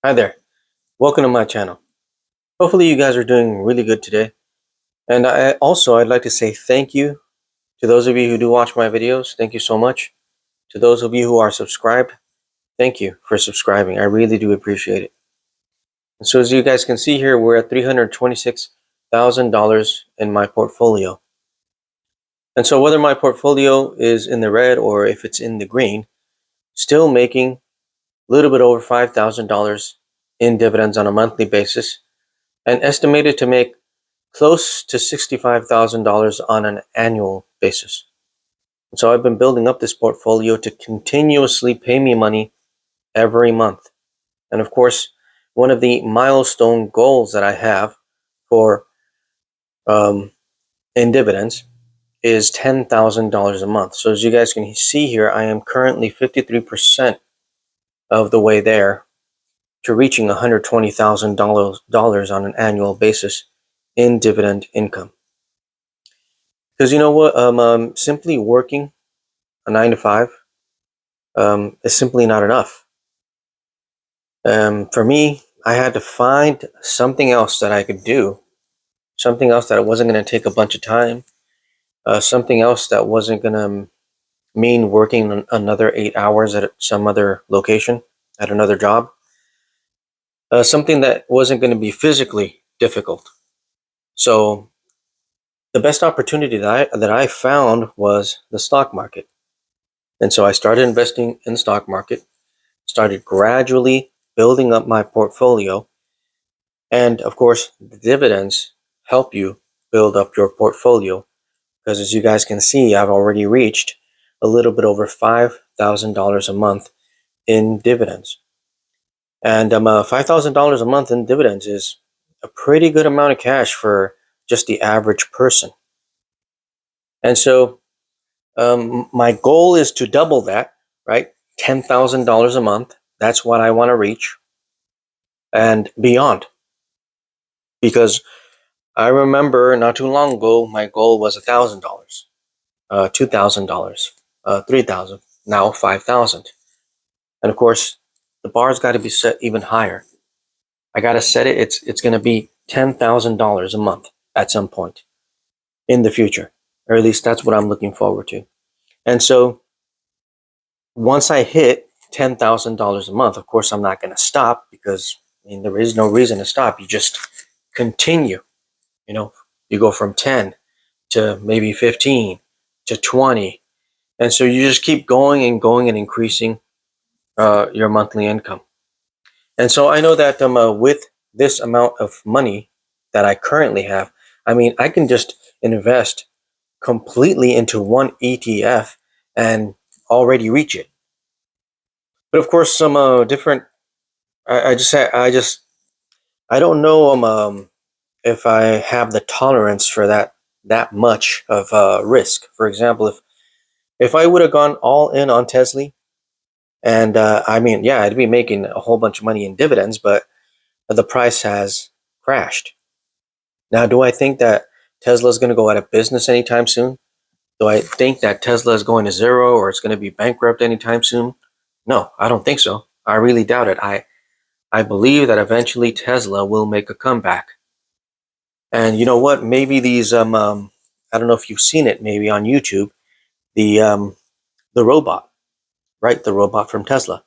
Hi there. Welcome to my channel. Hopefully you guys are doing really good today. And I'd like to say thank you to those of you who do watch my videos. Thank you so much. To those of you who are subscribed, thank you for subscribing. I really do appreciate it. And so as you guys can see here, we're at $326,000 in my portfolio. And so whether my portfolio is in the red or if it's in the green, still making a little bit over $5,000 in dividends on a monthly basis and estimated to make close to $65,000 on an annual basis. So I've been building up this portfolio to continuously pay me money every month. And of course, one of the milestone goals that I have for um, in dividends is $10,000 a month. So as you guys can see here, I am currently 53% of the way there to reaching $120,000 on an annual basis in dividend income. Because you know what, simply working a 9 to 5 is simply not enough. For me, I had to find something else that I could do, something else that wasn't going to take a bunch of time, something else that wasn't going to mean working another 8 hours at some other location, at another job, something that wasn't going to be physically difficult. So the best opportunity that I found was the stock market. And so I started investing in the stock market, started gradually building up my portfolio. And of course, the dividends help you build up your portfolio because as you guys can see, I've already reached a little bit over $5,000 a month in dividends. And $5,000 a month in dividends is a pretty good amount of cash for just the average person. And so my goal is to double that, right? $10,000 a month. That's what I want to reach and beyond. Because I remember not too long ago, my goal was $1,000, $2,000, 3,000, now 5,000. And of course, the bar's got to be set even higher. I got to set it. It's going to be $10,000 a month at some point in the future, or at least that's what I'm looking forward to. And so once I hit $10,000 a month, of course, I'm not going to stop because there is no reason to stop. You just continue. You know, you go from 10 to maybe 15 to 20. And so you just keep going and increasing your monthly income. And so I know that with this amount of money that I currently have, I mean, I can just invest completely into one ETF and already reach it. But of course, some different. I don't know if I have the tolerance for that much of risk. For example, if I would have gone all in on Tesla, and I mean, yeah, I'd be making a whole bunch of money in dividends, but the price has crashed. Now, do I think that Tesla is going to go out of business anytime soon? Do I think that Tesla is going to zero or it's going to be bankrupt anytime soon? No, I don't think so. I really doubt it. I believe that eventually Tesla will make a comeback. And you know what? Maybe these I don't know if you've seen it maybe on YouTube, the um the robot, right? The robot from Tesla.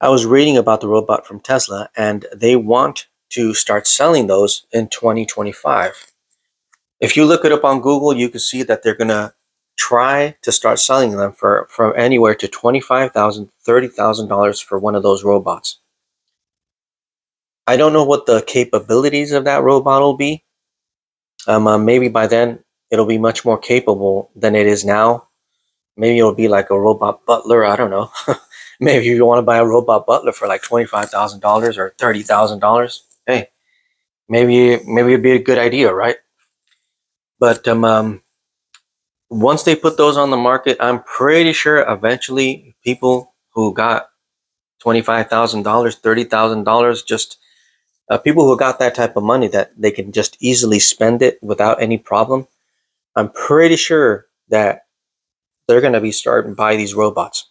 I was reading about the robot from Tesla and they want to start selling those in 2025. If you look it up on Google, you can see that they're going to try to start selling them for from anywhere to $25,000, $30,000 for one of those robots. I don't know what the capabilities of that robot will be. Maybe by then it'll be much more capable than it is now. Maybe it'll be like a robot butler. I don't know. Maybe you want to buy a robot butler for like $25,000 or $30,000. Hey, maybe it'd be a good idea, right? But once they put those on the market, I'm pretty sure eventually people who got $25,000, $30,000, just people who got that type of money that they can just easily spend it without any problem. I'm pretty sure that they're going to be starting to buy these robots.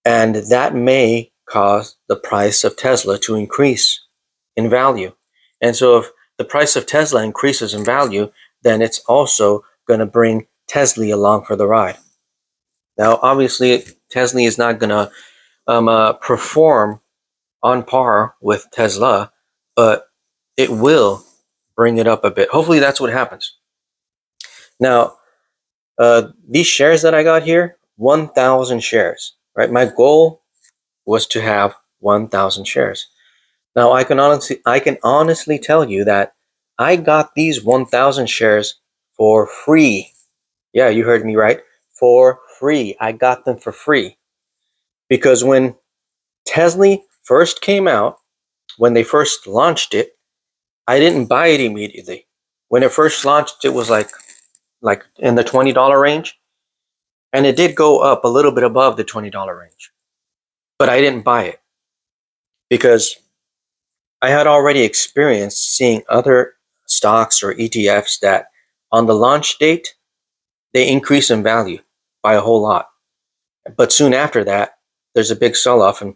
And that may cause the price of Tesla to increase in value. And so if the price of Tesla increases in value, then it's also going to bring Tesla along for the ride. Now, obviously, Tesla is not going to perform on par with Tesla, but it will bring it up a bit. Hopefully, that's what happens. Now, these shares that I got here, 1,000 shares, right? My goal was to have 1,000 shares. Now, I can honestly tell you that I got these 1,000 shares for free. Yeah, you heard me right. For free. I got them for free. Because when Tesla first came out, when they first launched it, I didn't buy it immediately. When it first launched, it was like in the $20 range, and it did go up a little bit above the $20 range. But I didn't buy it because I had already experienced seeing other stocks or ETFs that on the launch date, they increase in value by a whole lot. But soon after that, there's a big sell-off and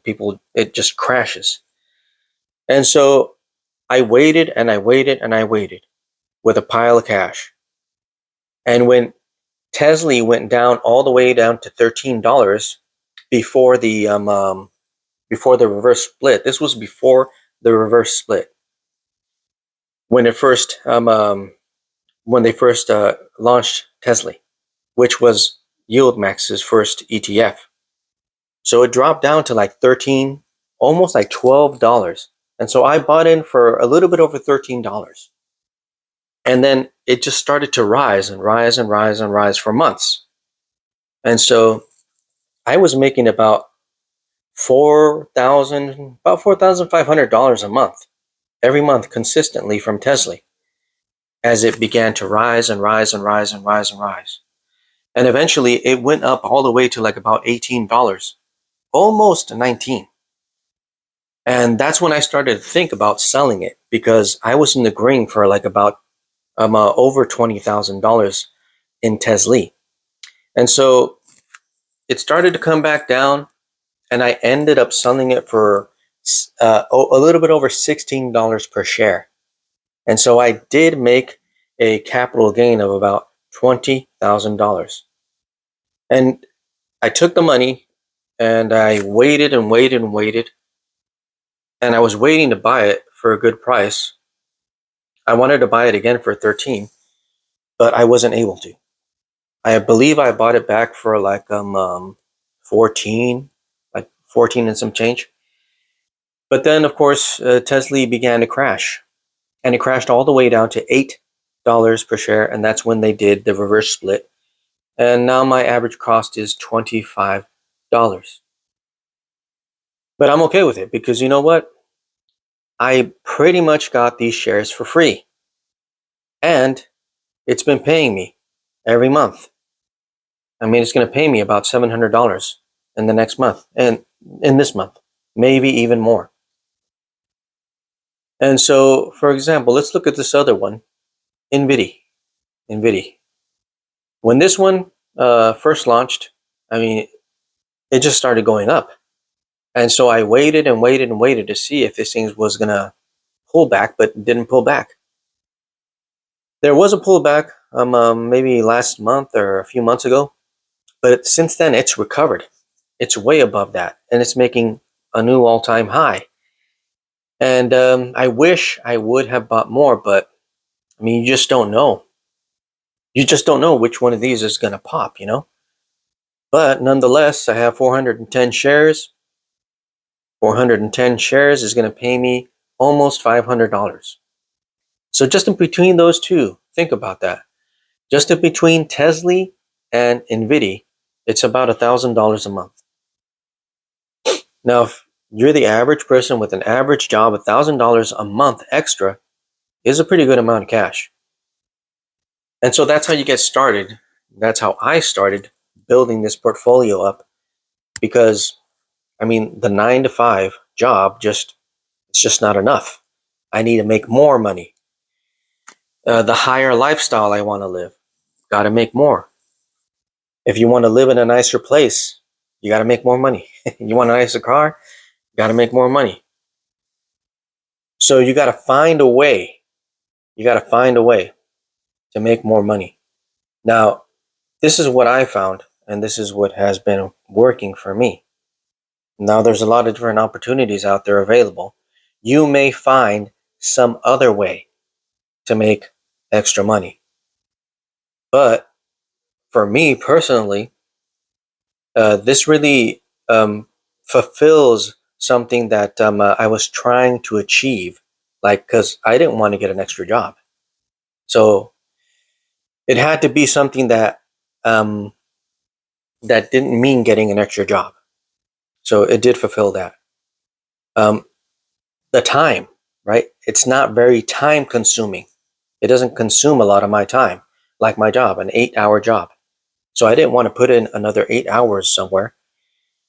it just crashes. And so I waited and I waited and I waited with a pile of cash. And when Tesla went down all the way down to $13 before the reverse split. This was before the reverse split. When it first when they first launched Tesla, which was YieldMax's first ETF. So it dropped down to like 13, almost like $12. And so I bought in for a little bit over $13. And then it just started to rise and rise and rise and rise for months. And so I was making about $4,500 a month, every month consistently from Tesla as it began to rise and rise and rise and rise and rise. And eventually it went up all the way to like about $18, almost 19. And that's when I started to think about selling it because I was in the green for like about over $20,000 in Tesla. And so it started to come back down, and I ended up selling it for a little bit over $16 per share. And so I did make a capital gain of about $20,000. And I took the money and I waited and waited and waited. And I was waiting to buy it for a good price. I wanted to buy it again for 13, but I wasn't able to. I believe I bought it back for like 14, like 14 and some change. But then, of course, Tesla began to crash, and it crashed all the way down to $8 per share, and that's when they did the reverse split. And now my average cost is $25. But I'm okay with it because you know what? I pretty much got these shares for free, and it's been paying me every month. I mean, it's going to pay me about $700 in the next month, and in this month, maybe even more. And so, for example, let's look at this other one, NVIDIA. When this one first launched, I mean, it just started going up. And so I waited and waited and waited to see if this thing was going to pull back, but it didn't pull back. There was a pullback maybe last month or a few months ago, but since then it's recovered. It's way above that, and it's making a new all-time high. And I wish I would have bought more, but I mean, you just don't know. You just don't know which one of these is going to pop, you know? But nonetheless, I have 410 shares. 410 shares is going to pay me almost $500. So just in between those two, think about that. Just in between Tesla and NVIDIA, it's about $1,000 a month. Now, if you're the average person with an average job, $1,000 a month extra is a pretty good amount of cash. And so that's how you get started. That's how I started building this portfolio up, because I mean, the 9 to 5 job it's just not enough. I need to make more money. The higher lifestyle I want to live, got to make more. If you want to live in a nicer place, you got to make more money. You want a nicer car, Got to make more money. So you got to find a way. You got to find a way to make more money. Now, this is what I found, and this is what has been working for me. Now, there's a lot of different opportunities out there available. You may find some other way to make extra money. But for me personally, this really fulfills something that I was trying to achieve, like, because I didn't want to get an extra job. So it had to be something um, that didn't mean getting an extra job. So it did fulfill that. Um, the time, right? It's not very time consuming. It doesn't consume a lot of my time, like my job, an 8-hour job. So I didn't want to put in another 8 hours somewhere.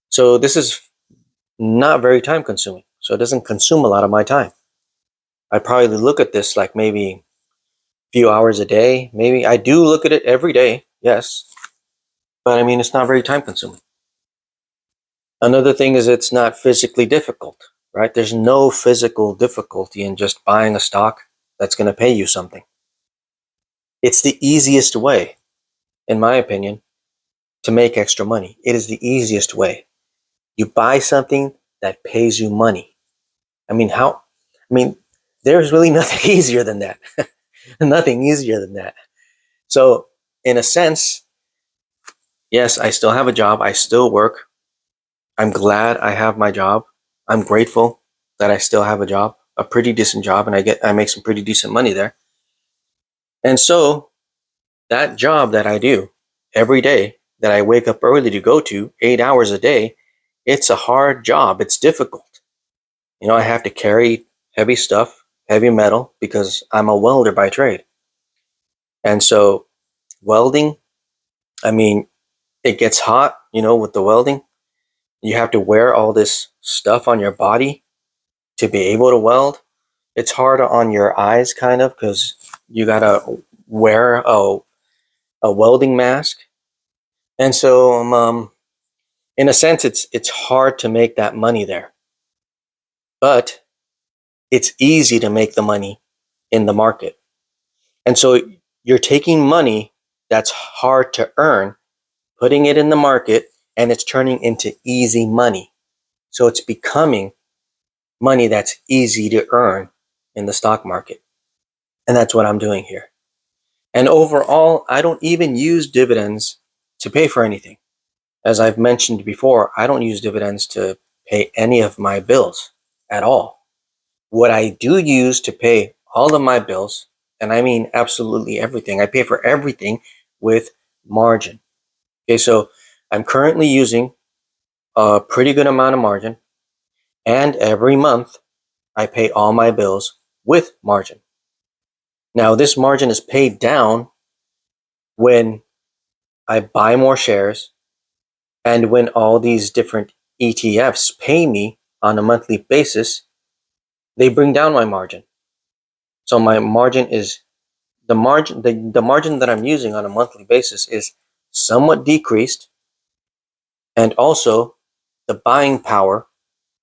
So this is not very time consuming. So it doesn't consume a lot of my time. I probably look at this like maybe a few hours a day. Maybe I do look at it every day, yes. But I mean, it's not very time consuming. Another thing is it's not physically difficult, right? There's no physical difficulty in just buying a stock that's going to pay you something. It's the easiest way, in my opinion, to make extra money. It is the easiest way. You buy something that pays you money. I mean, how? I mean, there's really nothing easier than that. Nothing easier than that. So, in a sense, yes, I still have a job. I still work. I'm glad I have my job. I'm grateful that I still have a job, a pretty decent job, and I make some pretty decent money there. And so, that job that I do every day, that I wake up early to go to, 8 hours a day, it's a hard job. It's difficult. I have to carry heavy stuff, heavy metal, because I'm a welder by trade. And so, welding, I mean, it gets hot, with the welding. You have to wear all this stuff on your body to be able to weld. It's hard on your eyes, kind of, because you gotta wear a welding mask. And so, in a sense, it's hard to make that money there. But it's easy to make the money in the market. And so you're taking money that's hard to earn, putting it in the market, and it's turning into easy money. So it's becoming money that's easy to earn in the stock market. And that's what I'm doing here. And overall, I don't even use dividends to pay for anything. As I've mentioned before, I don't use dividends to pay any of my bills at all. What I do use to pay all of my bills, and I mean absolutely everything, I pay for everything with margin. Okay, so I'm currently using a pretty good amount of margin, and every month I pay all my bills with margin. Now, this margin is paid down when I buy more shares and when all these different ETFs pay me on a monthly basis, they bring down my margin. So my margin is the margin that I'm using on a monthly basis is somewhat decreased, and also the buying power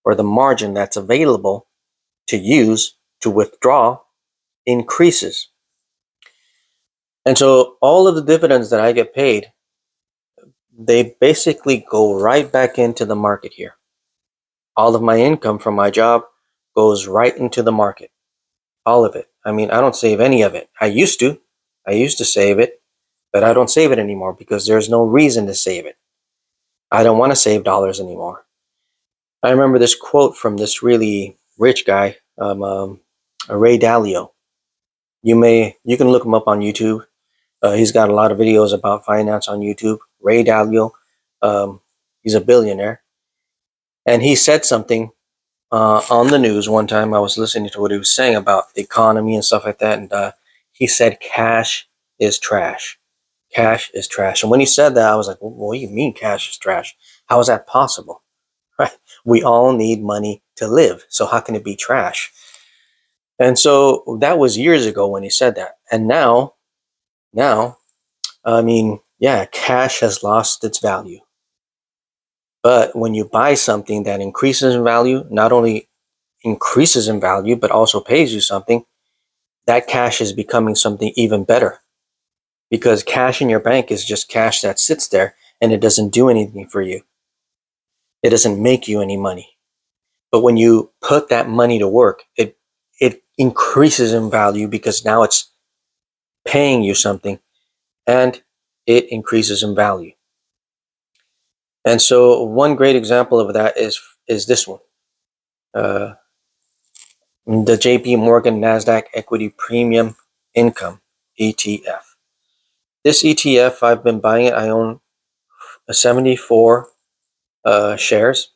or the margin that's available to use to withdraw increases. And so all of the dividends that I get paid, they basically go right back into the market here. All of my income from my job goes right into the market. All of it. I mean, I don't save any of it. I used to. I used to save it, but I don't save it anymore because there's no reason to save it. I don't want to save dollars anymore. I remember this quote from this really rich guy, Ray Dalio. You can look him up on YouTube. He's got a lot of videos about finance on YouTube. Ray Dalio, he's a billionaire, and he said something on the news one time. I was listening to what he was saying about the economy and stuff like that, and he said, "Cash is trash. Cash is trash." And when he said that, I was like, well, "What do you mean, cash is trash? How is that possible? Right? We all need money to live. So how can it be trash?" And so that was years ago when he said that. And now, I mean, yeah, cash has lost its value. But when you buy something that increases in value, not only increases in value, but also pays you something, that cash is becoming something even better. Because cash in your bank is just cash that sits there and it doesn't do anything for you. It doesn't make you any money. But when you put that money to work, it increases in value because now it's paying you something and it increases in value. And so one great example of that is this one. The JP Morgan Nasdaq Equity Premium Income ETF. This ETF, I've been buying it. I own 74 shares.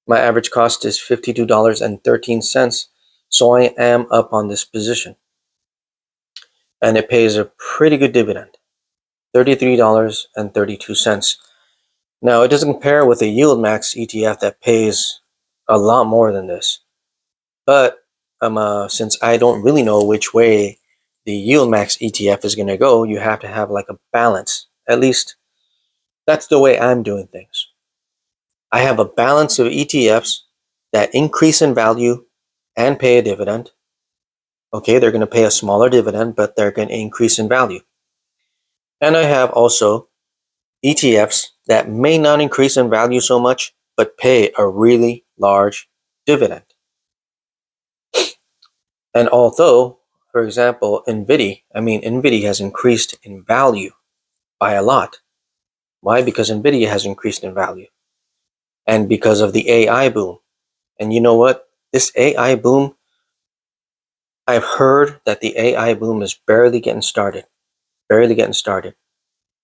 My average cost is $52.13. So I am up on this position. And it pays a pretty good dividend, $33.32. Now, it doesn't compare with a Yield Max ETF that pays a lot more than this. But since I don't really know which way the Yield Max ETF is going to go, you have to have like a balance. At least that's the way I'm doing things. I have a balance of ETFs that increase in value and pay a dividend. Okay, they're going to pay a smaller dividend, but they're going to increase in value. And I have also ETFs that may not increase in value so much, but pay a really large dividend. And although, for example, NVIDIA has increased in value by a lot. Why? Because NVIDIA has increased in value. And because of the AI boom. And you know what? This AI boom, I've heard that the AI boom is barely getting started. Barely getting started.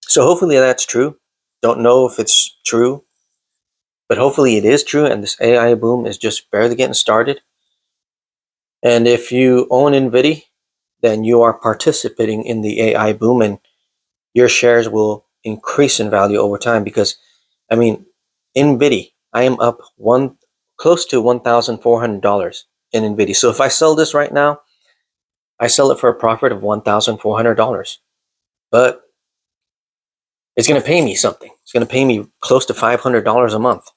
So hopefully that's true. Don't know if it's true, but hopefully it is true, and this AI boom is just barely getting started. And if you own NVIDIA, then you are participating in the AI boom, and your shares will increase in value over time. Because, NVIDIA, I am up close to $1,400 in NVIDIA. So if I sell this right now, I sell it for a profit of $1,400. But it's going to pay me something. It's going to pay me close to $500 a month.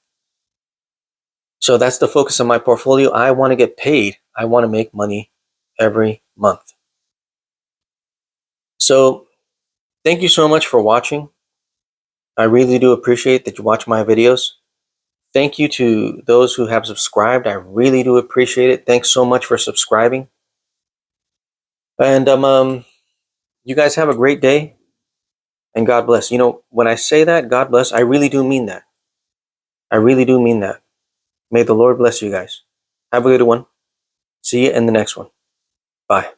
So that's the focus of my portfolio. I want to get paid. I want to make money every month. So thank you so much for watching. I really do appreciate that you watch my videos. Thank you to those who have subscribed. I really do appreciate it. Thanks so much for subscribing. And you guys have a great day. And God bless. When I say that, God bless, I really do mean that. I really do mean that. May the Lord bless you guys. Have a good one. See you in the next one. Bye.